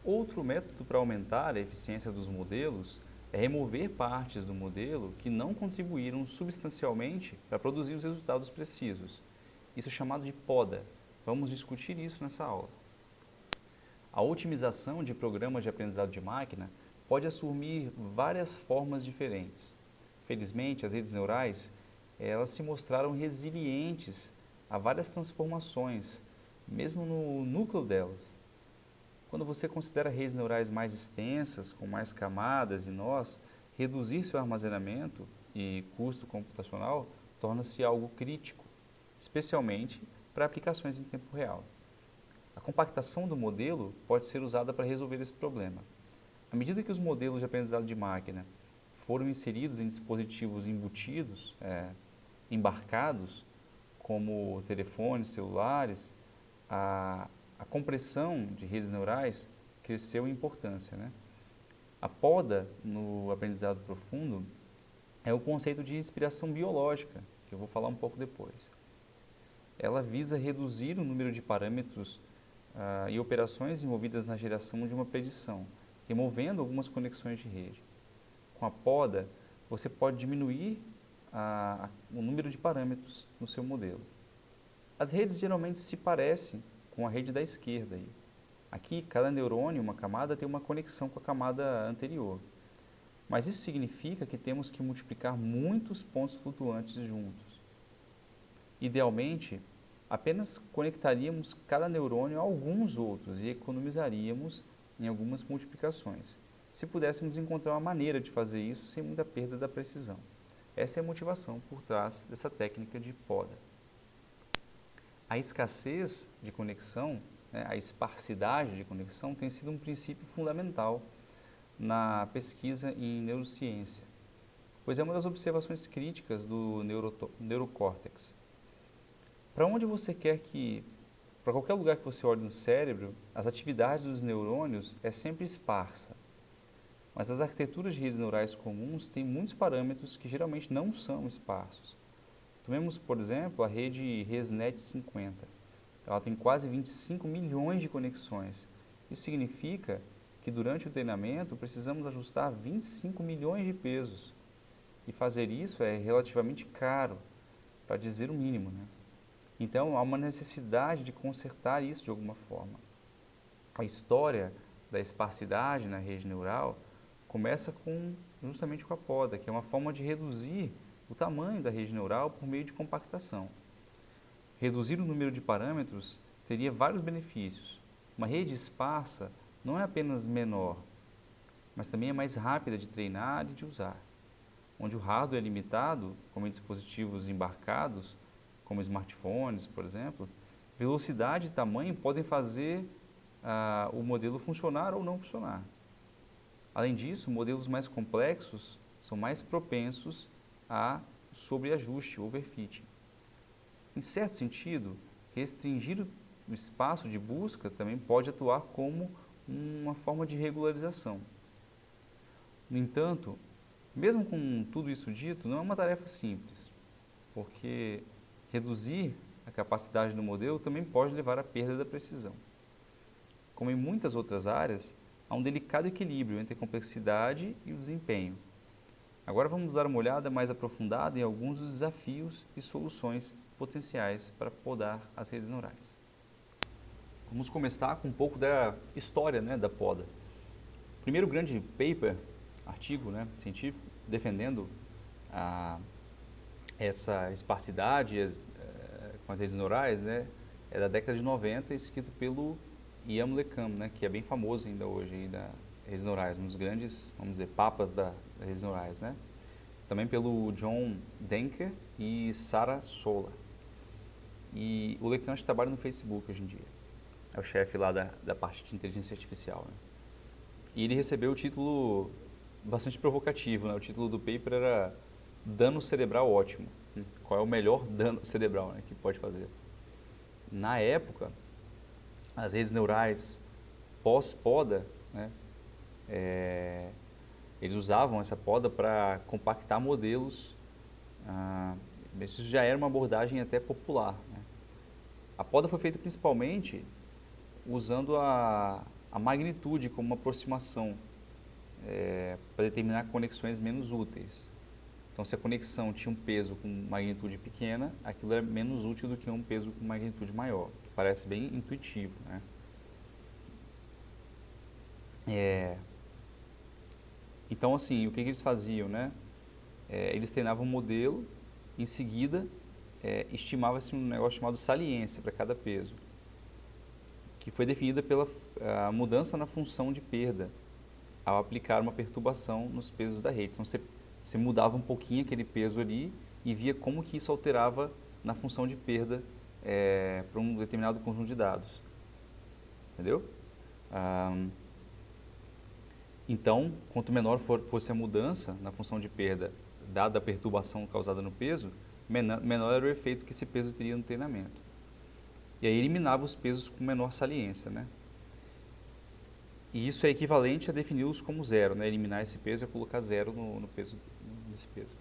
Outro método para aumentar a eficiência dos modelos é remover partes do modelo que não contribuíram substancialmente para produzir os resultados precisos. Isso é chamado de poda. Vamos discutir isso nessa aula. A otimização de programas de aprendizado de máquina pode assumir várias formas diferentes. Felizmente, as redes neurais, elas se mostraram resilientes a várias transformações, mesmo no núcleo delas. Quando você considera redes neurais mais extensas, com mais camadas e nós, reduzir seu armazenamento e custo computacional torna-se algo crítico, especialmente para aplicações em tempo real. A compactação do modelo pode ser usada para resolver esse problema. À medida que os modelos de aprendizado de máquina foram inseridos em dispositivos embutidos, embarcados, como telefones, celulares, a compressão de redes neurais cresceu em importância, né? A poda no aprendizado profundo é o conceito de inspiração biológica, que eu vou falar um pouco depois. Ela visa reduzir o número de parâmetros e operações envolvidas na geração de uma predição, removendo algumas conexões de rede. Com a poda, você pode diminuir o número de parâmetros no seu modelo. As redes geralmente se parecem com a rede da esquerda. Aqui, cada neurônio, uma camada, tem uma conexão com a camada anterior. Mas isso significa que temos que multiplicar muitos pontos flutuantes juntos. Idealmente, apenas conectaríamos cada neurônio a alguns outros e economizaríamos em algumas multiplicações, se pudéssemos encontrar uma maneira de fazer isso sem muita perda da precisão. Essa é a motivação por trás dessa técnica de poda. A escassez de conexão, a esparsidade de conexão, tem sido um princípio fundamental na pesquisa em neurociência, pois é uma das observações críticas do neurocórtex. Para onde você quer que, para qualquer lugar que você olhe no cérebro, as atividades dos neurônios é sempre esparsa. Mas as arquiteturas de redes neurais comuns têm muitos parâmetros que geralmente não são esparsos. Tomemos, por exemplo, a rede ResNet 50. Ela tem quase 25 milhões de conexões. Isso significa que durante o treinamento precisamos ajustar 25 milhões de pesos. E fazer isso é relativamente caro, para dizer o mínimo, né? Então, há uma necessidade de consertar isso de alguma forma. A história da esparsidade na rede neural começa justamente com a poda, que é uma forma de reduzir o tamanho da rede neural por meio de compactação. Reduzir o número de parâmetros teria vários benefícios. Uma rede esparsa não é apenas menor, mas também é mais rápida de treinar e de usar. Onde o hardware é limitado, como em dispositivos embarcados, como smartphones, por exemplo, velocidade e tamanho podem fazer o modelo funcionar ou não funcionar. Além disso, modelos mais complexos são mais propensos a sobreajuste, overfitting. Em certo sentido, restringir o espaço de busca também pode atuar como uma forma de regularização. No entanto, mesmo com tudo isso dito, não é uma tarefa simples, porque reduzir a capacidade do modelo também pode levar à perda da precisão. Como em muitas outras áreas, há um delicado equilíbrio entre a complexidade e o desempenho. Agora vamos dar uma olhada mais aprofundada em alguns dos desafios e soluções potenciais para podar as redes neurais. Vamos começar com um pouco da história, da poda. O primeiro grande paper, artigo científico, defendendo essa esparsidade com as redes neurais, é da década de 90, escrito pelo Ian LeCun, que é bem famoso ainda hoje aí das redes neurais, um dos grandes, vamos dizer, papas das redes neurais, Também pelo John Denker e Sarah Sola. E o LeCun trabalha no Facebook hoje em dia. É o chefe lá da parte de inteligência artificial. E ele recebeu o título bastante provocativo. O título do paper era Dano Cerebral Ótimo. Qual é o melhor dano cerebral que pode fazer? Na época, as redes neurais pós-poda, eles usavam essa poda para compactar modelos. Isso já era uma abordagem até popular. A poda foi feita principalmente usando a magnitude como uma aproximação para determinar conexões menos úteis. Então, se a conexão tinha um peso com magnitude pequena, aquilo era menos útil do que um peso com magnitude maior, que parece bem intuitivo, né? Então, assim, o que eles faziam, né? Eles treinavam um modelo, em seguida, estimava-se um negócio chamado saliência para cada peso, que foi definida pela mudança na função de perda, ao aplicar uma perturbação nos pesos da rede. Então, você mudava um pouquinho aquele peso ali e via como que isso alterava na função de perda para um determinado conjunto de dados. Entendeu? Então, quanto menor fosse a mudança na função de perda, dada a perturbação causada no peso, menor era o efeito que esse peso teria no treinamento. E aí eliminava os pesos com menor saliência, né? E isso é equivalente a defini-los como zero, né? Eliminar esse peso é colocar zero no peso desse peso.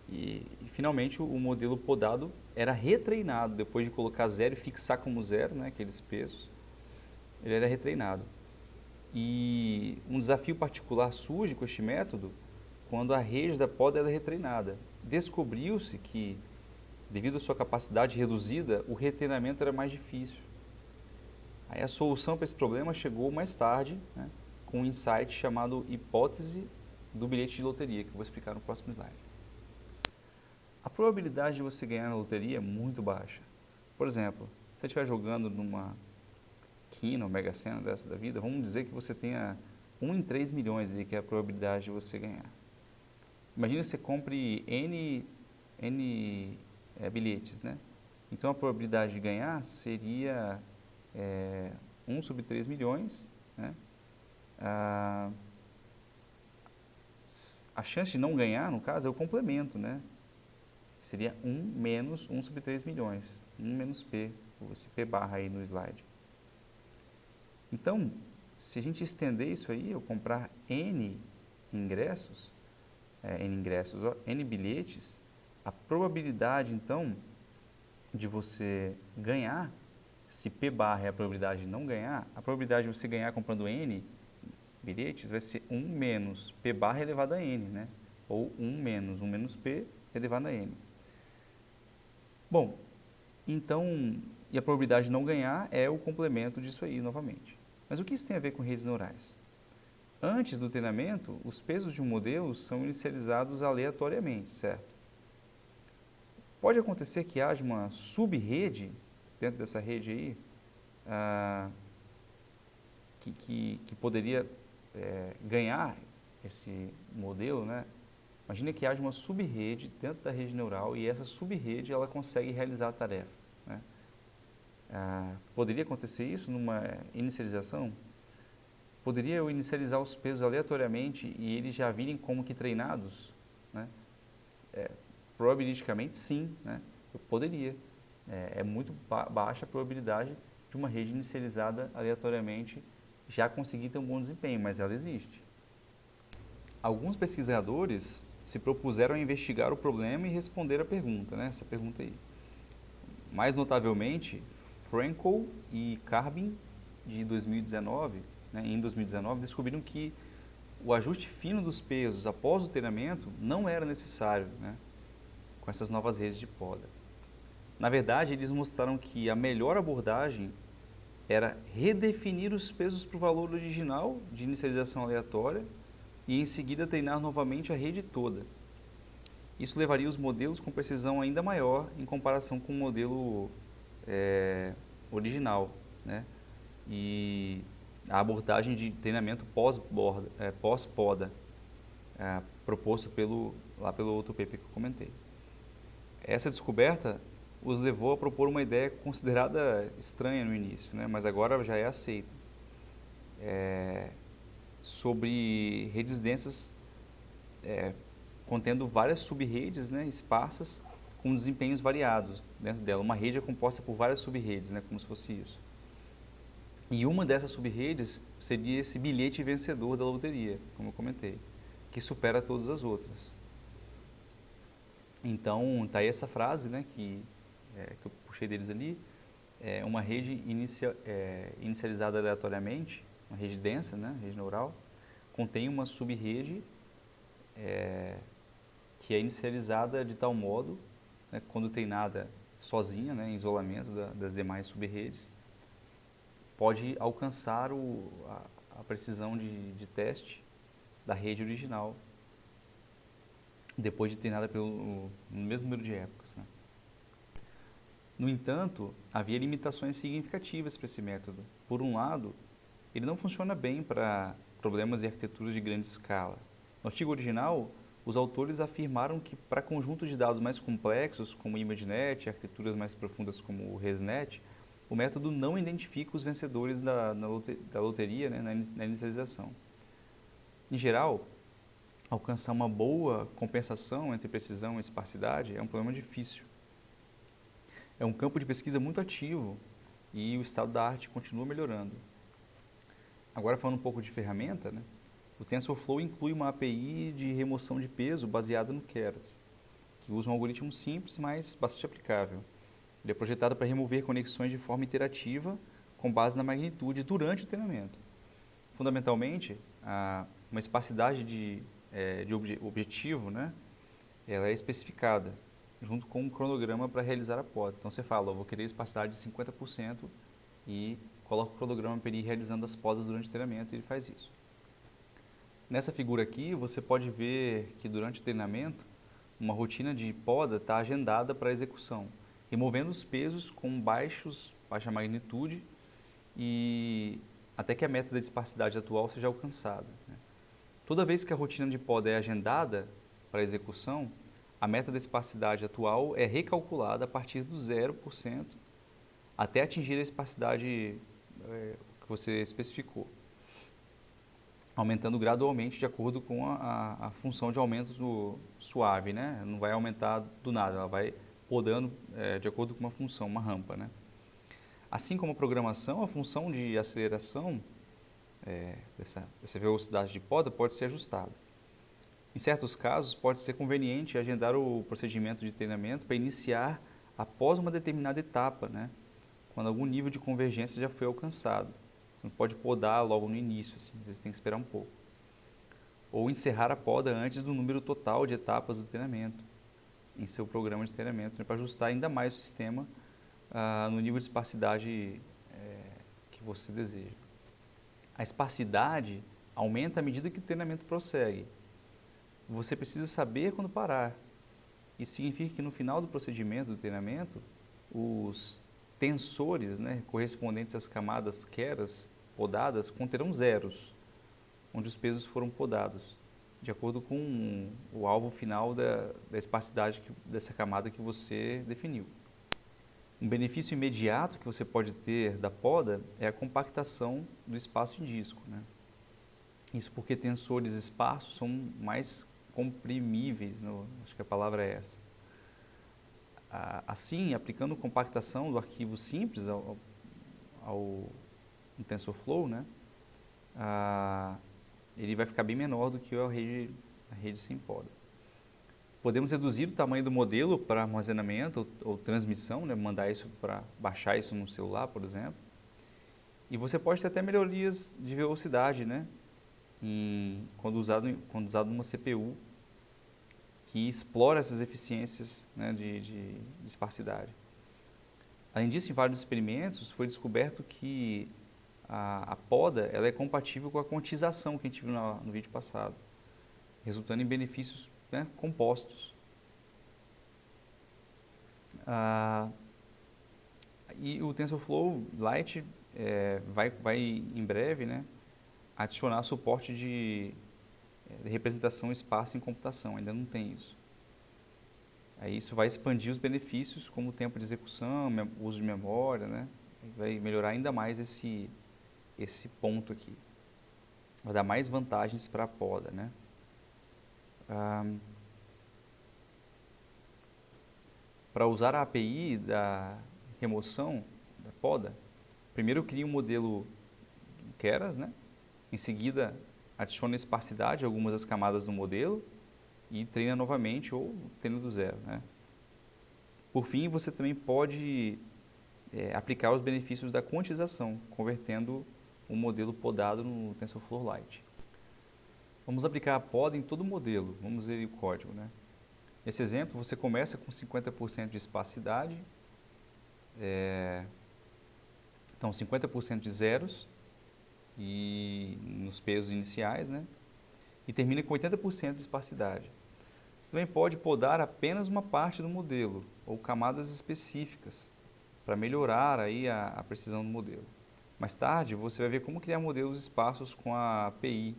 E finalmente o modelo podado era retreinado, depois de colocar zero e fixar como zero, né, aqueles pesos, ele era retreinado. E um desafio particular surge com este método quando a rede da poda é retreinada. Descobriu-se que, devido à sua capacidade reduzida, o retreinamento era mais difícil. Aí a solução para esse problema chegou mais tarde, né, com um insight chamado hipótese do bilhete de loteria, que eu vou explicar no próximo slide. A probabilidade de você ganhar na loteria é muito baixa. Por exemplo, se você estiver jogando numa quina ou mega sena dessa da vida, vamos dizer que você tenha 1 em 3 milhões ali, que é a probabilidade de você ganhar. Imagina que você compre N bilhetes, né? Então a probabilidade de ganhar seria 1 sobre 3 milhões, né? A chance de não ganhar, no caso, é o complemento, né? Seria 1 menos 1 sobre 3 milhões. 1 menos P, esse P barra aí no slide. Então, se a gente estender isso aí, eu comprar N ingressos, N bilhetes, a probabilidade, então, de você ganhar, se P barra é a probabilidade de não ganhar, a probabilidade de você ganhar comprando N bilhetes vai ser 1 menos P barra elevado a N, né? Ou 1 menos P elevado a N. Bom, então, e a probabilidade de não ganhar é o complemento disso aí novamente. Mas o que isso tem a ver com redes neurais? Antes do treinamento, os pesos de um modelo são inicializados aleatoriamente, certo? Pode acontecer que haja uma sub-rede dentro dessa rede aí, que poderia ganhar esse modelo, né? Imagina que haja uma sub-rede dentro da rede neural e essa sub-rede ela consegue realizar a tarefa, né? Poderia acontecer isso numa inicialização? Poderia eu inicializar os pesos aleatoriamente e eles já virem como que treinados, né? Probabilisticamente sim, né? Eu poderia. É muito baixa a probabilidade de uma rede inicializada aleatoriamente já conseguir ter um bom desempenho, mas ela existe. Alguns pesquisadores se propuseram a investigar o problema e responder a pergunta, né? Essa pergunta aí. Mais notavelmente, Frankel e Carbin, de 2019, né, em 2019, descobriram que o ajuste fino dos pesos após o treinamento não era necessário, né, com essas novas redes de poda. Na verdade, eles mostraram que a melhor abordagem era redefinir os pesos para o valor original de inicialização aleatória e em seguida treinar novamente a rede toda. Isso levaria os modelos com precisão ainda maior em comparação com o modelo original, né? E a abordagem de treinamento pós-poda, proposto lá pelo outro paper que eu comentei. Essa descoberta os levou a propor uma ideia considerada estranha no início, né? Mas agora já é aceita, sobre redes densas contendo várias sub-redes, né, esparsas com desempenhos variados dentro dela. Uma rede é composta por várias sub-redes, né, como se fosse isso. E uma dessas sub-redes seria esse bilhete vencedor da loteria, como eu comentei, que supera todas as outras. Então, está aí essa frase, né, que eu puxei deles ali, uma rede inicializada aleatoriamente uma rede densa, né, rede neural, contém uma subrede que é inicializada de tal modo, né, quando treinada sozinha, né, em isolamento das demais subredes, pode alcançar a precisão de teste da rede original, depois de treinada no mesmo número de épocas, né? No entanto, havia limitações significativas para esse método. Por um lado, ele não funciona bem para problemas de arquiteturas de grande escala. No artigo original, os autores afirmaram que para conjuntos de dados mais complexos, como o ImageNet, e arquiteturas mais profundas como o ResNet, o método não identifica os vencedores da loteria, né, na inicialização. Em geral, alcançar uma boa compensação entre precisão e esparsidade é um problema difícil. É um campo de pesquisa muito ativo e o estado da arte continua melhorando. Agora, falando um pouco de ferramenta, né, o TensorFlow inclui uma API de remoção de peso baseada no Keras, que usa um algoritmo simples, mas bastante aplicável. Ele é projetado para remover conexões de forma iterativa com base na magnitude durante o treinamento. Fundamentalmente, uma esparsidade de objetivo, né, ela é especificada junto com um cronograma para realizar a poda. Então você fala, eu vou querer esparsidade de 50% e coloca o cronograma para ele ir realizando as podas durante o treinamento e ele faz isso. Nessa figura aqui, você pode ver que durante o treinamento, uma rotina de poda está agendada para execução, removendo os pesos com baixa magnitude e até que a meta da esparsidade atual seja alcançada, né? Toda vez que a rotina de poda é agendada para execução, a meta da esparsidade atual é recalculada a partir do 0% até atingir a esparsidade que você especificou, aumentando gradualmente de acordo com a função de aumento suave, né? Não vai aumentar do nada, ela vai podando de acordo com uma função, uma rampa, né? Assim como a programação, a função de aceleração dessa velocidade de poda pode ser ajustada. Em certos casos, pode ser conveniente agendar o procedimento de treinamento para iniciar após uma determinada etapa, né? Quando algum nível de convergência já foi alcançado. Você não pode podar logo no início, assim, às vezes tem que esperar um pouco. Ou encerrar a poda antes do número total de etapas do treinamento, em seu programa de treinamento, né? Para ajustar ainda mais o sistema no nível de esparsidade que você deseja. A esparsidade aumenta à medida que o treinamento prossegue. Você precisa saber quando parar. Isso significa que no final do procedimento do treinamento, os tensores, né, correspondentes às camadas Keras podadas conterão zeros, onde os pesos foram podados, de acordo com o alvo final da esparsidade dessa camada que você definiu. Um benefício imediato que você pode ter da poda é a compactação do espaço em disco, né? Isso porque tensores esparsos são mais comprimíveis, acho que a palavra é essa. Assim, aplicando compactação do arquivo simples no TensorFlow, né, ele vai ficar bem menor do que a rede sem poda. Podemos reduzir o tamanho do modelo para armazenamento ou transmissão, né, mandar isso para baixar isso no celular, por exemplo. E você pode ter até melhorias de velocidade, né, quando usado numa CPU que explora essas eficiências, né, de esparsidade. Além disso, em vários experimentos foi descoberto que a poda ela é compatível com a quantização que a gente viu no vídeo passado, resultando em benefícios, né, compostos. E o TensorFlow Lite vai em breve, né, adicionar suporte de representação esparsa em computação, ainda não tem isso. Aí isso vai expandir os benefícios como tempo de execução, uso de memória, né? Vai melhorar ainda mais esse ponto aqui. Vai dar mais vantagens para a poda, né? Para usar a API da remoção da poda, primeiro eu crio um modelo Keras, né? Em seguida adiciona esparsidade a algumas das camadas do modelo e treina novamente ou treina do zero, né? Por fim, você também pode aplicar os benefícios da quantização, convertendo um modelo podado no TensorFlow Lite. Vamos aplicar a poda em todo o modelo. Vamos ver o código, né? Nesse exemplo, você começa com 50% de espacidade, então 50% de zeros e nos pesos iniciais, né? E termina com 80% de espacidade. Você também pode podar apenas uma parte do modelo ou camadas específicas para melhorar aí a precisão do modelo. Mais tarde, você vai ver como criar modelos espaços com a API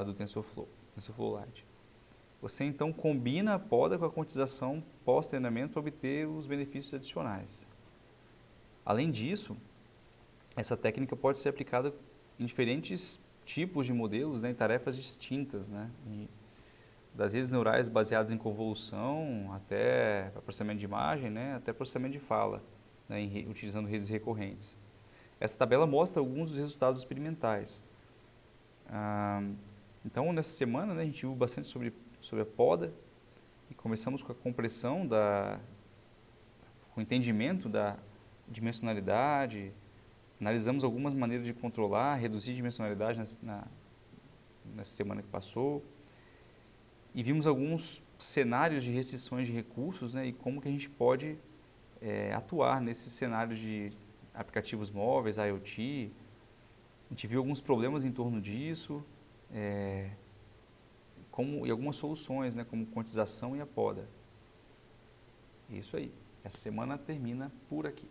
do TensorFlow Lite. Você então combina a poda com a quantização pós-treinamento para obter os benefícios adicionais. Além disso, essa técnica pode ser aplicada em diferentes tipos de modelos, né, em tarefas distintas, né, das redes neurais baseadas em convolução até processamento de imagem, né, até processamento de fala, né, utilizando redes recorrentes. Essa tabela mostra alguns dos resultados experimentais. Então, nessa semana, né, a gente viu bastante sobre a poda e começamos com a compressão, com o entendimento da dimensionalidade, analisamos algumas maneiras de controlar, reduzir dimensionalidade nessa semana que passou e vimos alguns cenários de restrições de recursos, né, e como que a gente pode atuar nesses cenários de aplicativos móveis, IoT. A gente viu alguns problemas em torno disso, e algumas soluções, né, como quantização e a poda. Isso aí. Essa semana termina por aqui.